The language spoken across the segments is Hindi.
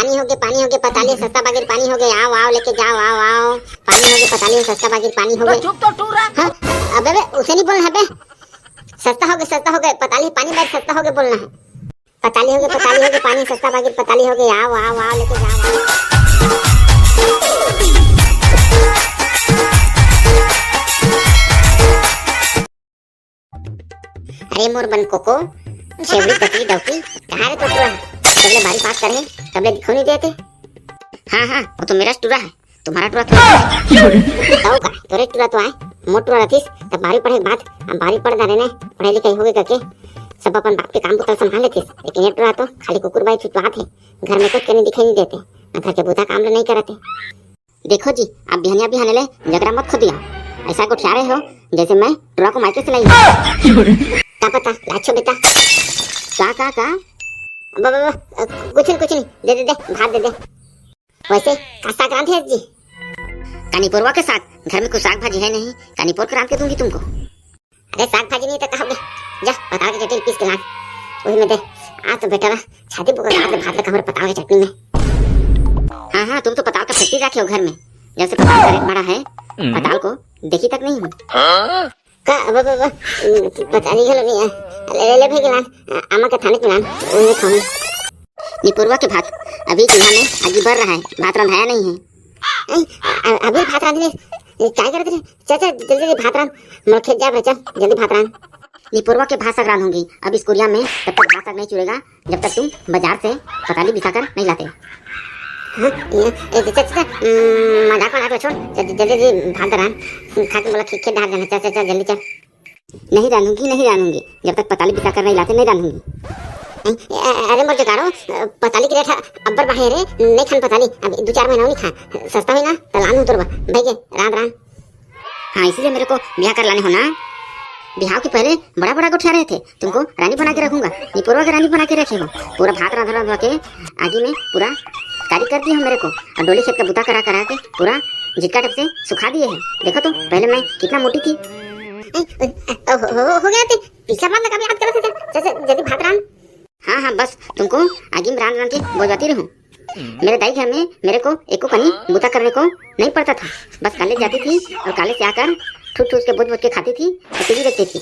पानी हो गए पताली सस्ता बागिर पानी हो गए आओ आओ लेके जाओ आओ आओ पानी हो गए पताली सस्ता बागिर पानी हो गए। चुप तो टूर रहा। हाँ अबे उसे नहीं बोलना है बे। सस्ता हो गए पताली पानी बागिर सस्ता हो गए बोलना है। पताली हो गए पानी सस्ता बागिर पताली हो गए आओ आओ आओ लेके जाओ। अरे मोर बन कोको शेवड़ी तकली डौकी कहाँ रे तो तबले बारी बात करे तबले दिखो नहीं देते। हाँ वो तो मेरा टूरा है तुम्हारा टूरा तो का तोरे टूरा तो आए मोट टूरा रखिस तब बारी पढ़े बात बारी पढ़ दाने ने पढ़ाई लिखाई हो गई करके सब अपन बाप के काम को संभाल लेते। लेकिन ये टूरा तो खाली कुकुर बाई छुटवा थे घर में कुछ करने दिखाई नहीं देते न घर के बुधा काम नहीं करते। देखो जी आप बिहानिया ले जगरा मत खो दिया ऐसा को ठहरे हो जैसे मैं टूरा को मायके से लाई क्या पता लाछो बेटा का कुछ नहीं दे भात दे वैसे का साग रांधे है जी कानीपुरवा के साग घर में कुछ साग भाजी है नहीं कानीपुर के रांध के दूंगी तुमको। अरे साग भाजी नहीं तो कहोगे जा पताल के चटनी पीस के ला वही में दे आज तो बेटा छाती पुकार रात में भात लगा पताल की चटनी में। हाँ तुम तो पताल का फैक्ट्री रखे हो घर में जैसे पताल का रेट बड़ा है पताल को देखी तक नहीं हूँ पता नहीं गलो नहीं ले भाई गिलान आमा के थाने के लान उन्हें खाऊं निपुरवा के भात अभी चूल्हा में आगे बढ़ रहा है भात रंधाया नहीं है अभी भात रांधने क्या करते थे चाचा जल्दी भात रांध मैं खेत जा बच्चा जल्दी भात रांध। निपुरवा के भात साग रांधूंगी अब इस कुरिया में तब तक भात साग नहीं चुरेगा जब तक तुम बाजार से पताली बिसाकर नहीं लाते। मजाक बना के छोड़ जल्दी भात रांध खा के बोला खेत डाल जाना चाचा जल्दी चल। नहीं रांधूंगी जब तक पताली बिसा कर नहीं लाते नहीं रांधूंगी। अरे मोर जगाड़ो पताली के रेट अब्बर बाहे रे नहीं खान पताली अब 2-4 महीना नहीं खा सस्ता है ना तो लान उतरवा भाई के रांध। हाँ इसीलिए मेरे को ब्याह कर लाने हो ना। बिहाव के पहले बड़ा गोठा रहे थे तुमको रानी बना के रखूंगा निपुरवा के रानी बना के रखे हो पूरा भात रांधा के आगे में पूरा कारी कर दिए हो मेरे को और डोली खेत का बुता करा के पूरा जिटका टप से सुखा दिए है। देखो तो पहले मैं कितना मोटी थी हो गया थे पीछा मत लगा याद कर जैसे जल्दी भात रांध। हाँ बस तुमको आगे में रांध के बोझाती रहूं। मेरे दाई घर में मेरे को एको कनी बुता करने को नहीं पड़ता था बस कॉलेज जाती थी और कॉलेज से आकर ठूस के बोझ के खाती थी और टीवी देखती थी।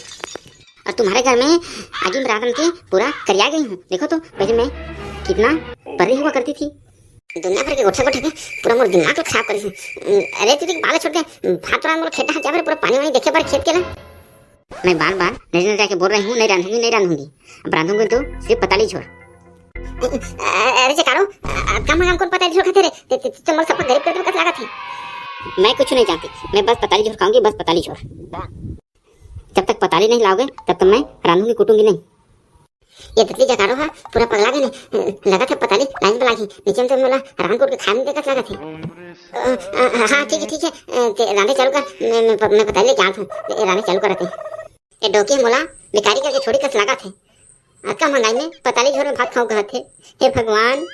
और तुम्हारे घर में आगे में रांध के पूरा करिया गई हूँ। देखो तो पहले मैं कितना परी हुआ करती थी दुनिया भर के गोठे के पूरा मोर दिमाग खराब कर। अरे तुझे बाल छोड़ के भात रांध मोर खेत जा पूरा पानी वानी देखे पर खेत के ना मैं बार नजर जाके बोल रही हूँ नहीं रांधूंगी अब रांधूंगी तो सिर्फ पताली छोड़। अरे जकारो काम कौन पताली छोड़ खाते रे तो मोर सब गरीब कर कस लागत है। मैं कुछ नहीं चाहती मैं बस पताली छोड़ खाऊंगी बस पताली छोड़। जब तक पताली नहीं लाओगे तब तक मैं रांधूंगी कुटूंगी नहीं। ये तकली जगारो है पूरा पगला गए लगा था पताली लाइन पे लागी नीचे में तो मोला रान कोट के खाने देखत लगा थे। हाँ ठीक है रांधे चालू कर मैं पताली लेके आत हूँ रांधे चालू करते ये डोके मोला बेकारी करके छोड़ी कस लगा थे कम महंगाई में पताली झोर में भात खाओ कहा थे। हे भगवान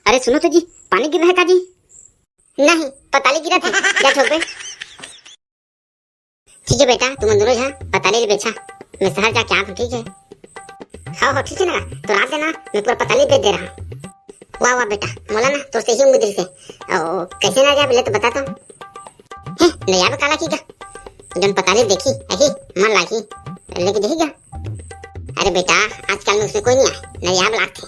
अरे सुनो तो जी पानी गिर रहा है काजी नहीं पताली गिरा था क्या ठोक पे ठीक है बेटा तुम अंदर जा पताली ले बेचा मैं शहर जाके आत हूँ ठीक है। हाँ ठीक है ना तो रात देना मैं पूरा पताली भेज दे रहा। वाह बेटा मोला ना तो से ही उम्मीद से कैसे ना जा बोले तो बता तो नया में काला की का जन पताली देखी अही मन लागी लेके देगा। अरे बेटा आजकल में उसमें कोई नहीं आए नया लाग थे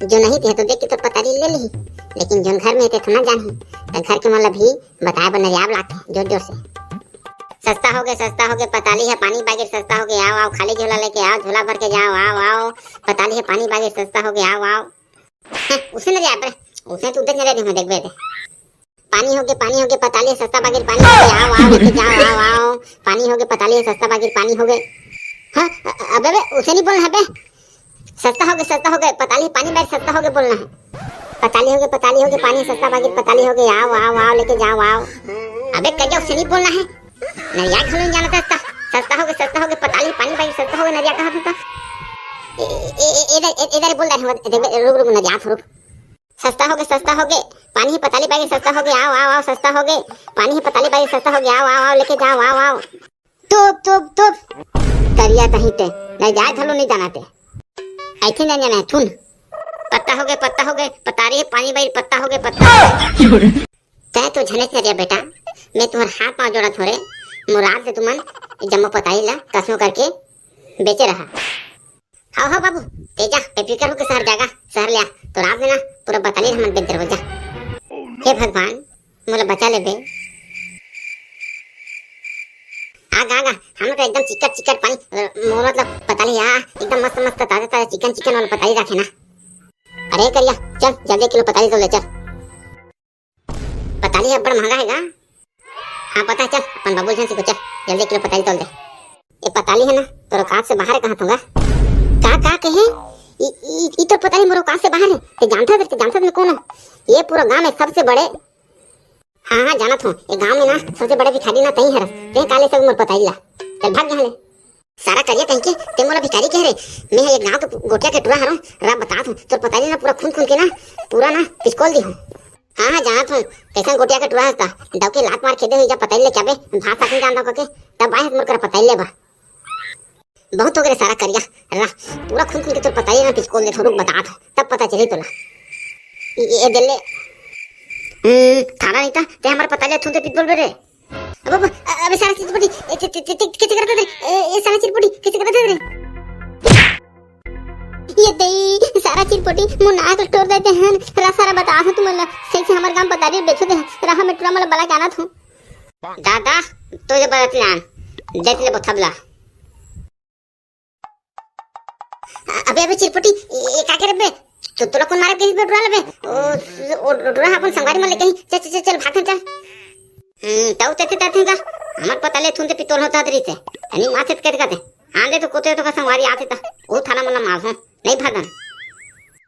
जो नहीं थे तो देख के तो पताली ले ली लेकिन जो घर में थे तो ना जानी तो घर के मतलब भी बताया पर नया लाग थे जोर से सस्ता हो गए पताली है पानी बागिर सस्ता हो गया आओ खाली झोला लेके आओ झोला भर के जाओ आओ पताली है पानी बागिर सस्ता हो गया आओ उसे न जाए उसे तो उधर नहीं रहने देख बेटे पानी हो गए पताली सस्ता बागिर पानी हो गया आओ लेके जाओ आओ पानी हो गए पताली सस्ता बागिर पानी हो गए। हाँ अबे उसे नहीं बोलना है सस्ता हो गए पताली पानी बागिर सस्ता हो गए बोलना है। पताली हो गए पानी सस्ता बागिर पताली हो गए आओ लेके जाओ आओ। अबे कजा उसे नहीं बोलना है नरिया घलो नहीं जाना सस्ता हो गए पताली पानी बागिर सस्ता हो गए नरिया कहा था इधर बोल रहे रुक नरिया रुक सस्ता हो गए पानी पताली बागिर सस्ता हो गए आओ सस्ता हो गए पानी पताली बागिर सस्ता हो गया आओ लेके जाओ आओ तुप करिया कहीं ते नहीं जाए घलो नहीं जाना ते ऐसे नहीं जाना है थुन पत्ता हो गए पताली अरे पानी बाई पत्ता हो गए पत्ता तय तो झने न रे बेटा मैं तुम्हार हाथ पांव जोड़ा थोड़े मुराद से तुमन जम्मो पताई ला कसमो करके बेचे रहा हाँ बाबू तेजा पेपरिकर हो के शहर जागा शहर लिया तो रात में ना पूरा बताली हम बेच दरवाजा हे भगवान मोला बचा ले बे आगा आगा हम लोग एकदम चिकट चिकट पानी मोर मतलब पताली या एकदम मस्त मस्त ताजा ताजा चिकन चिकन वाला पताली रखे ना अरे करिया चल जल्दी किलो पताली तो ले चल पताली अब बड़ा महंगा है ना हाँ पता है चल अपन बाबू जान से को चल जल्दी किलो पताली तोल दे ये पताली है ना तो औकात से बाहर कहाँ होगा का कहे ई तो पताली मोर औकात से बाहर है ते जानता मैं कौन हूँ ये पूरा गांव में सबसे बड़े हाँ जाना था ये गांव में ना सबसे बड़े भिखारी ना तही है ते काले सब मोर पताली ला चल भाग यहाँ ले सारा करिए कहीं के ते मोला भिखारी कह रहे मैं ये गांव के गोटिया के टुरा हरो रा बता दूं तो पताली ना पूरा खून के ना पूरा ना पिस्कोल दी हूं हाँ जाना था कैसा गोटिया के टुरा था दव के लात मार खेदे हुई जा पताली ले चाबे भात साथ जान दो के तब आए मोर कर पताली ले बा बहुत हो गए सारा करिया रा पूरा खून के तो पताली ना पिस्कोल दे थोड़ा बता था तब पता चली तोला ये दिल्ले थाना नहीं था ते हमारे पताली थूंदे पिट बोल रे अब अबे सारा चिरपटी कैसे करते थे ये सारा चिरपटी कैसे करते थे ये दे सारा चिरपटी मुन्ना को तोड़ देते हैं रा सारा बता हूं तुम सही से हमारे गांव पताली बेचो दे रहा मैं टुरा मला बला जाना था दादा तो ये बता लान देख ले बथबला अबे चिरपटी ये का करे बे तो तोरा कौन मारे किसी पे डरा लेबे ओ डरा अपन संगारी में लेके चल चल भाग चल ताऊ तेते का हमार पता ले थुंदे पितोल होता दरी से अनि माथे कहते आंदे तो कोते तो का संगारी आते था वो थाना मला मार नहीं भागन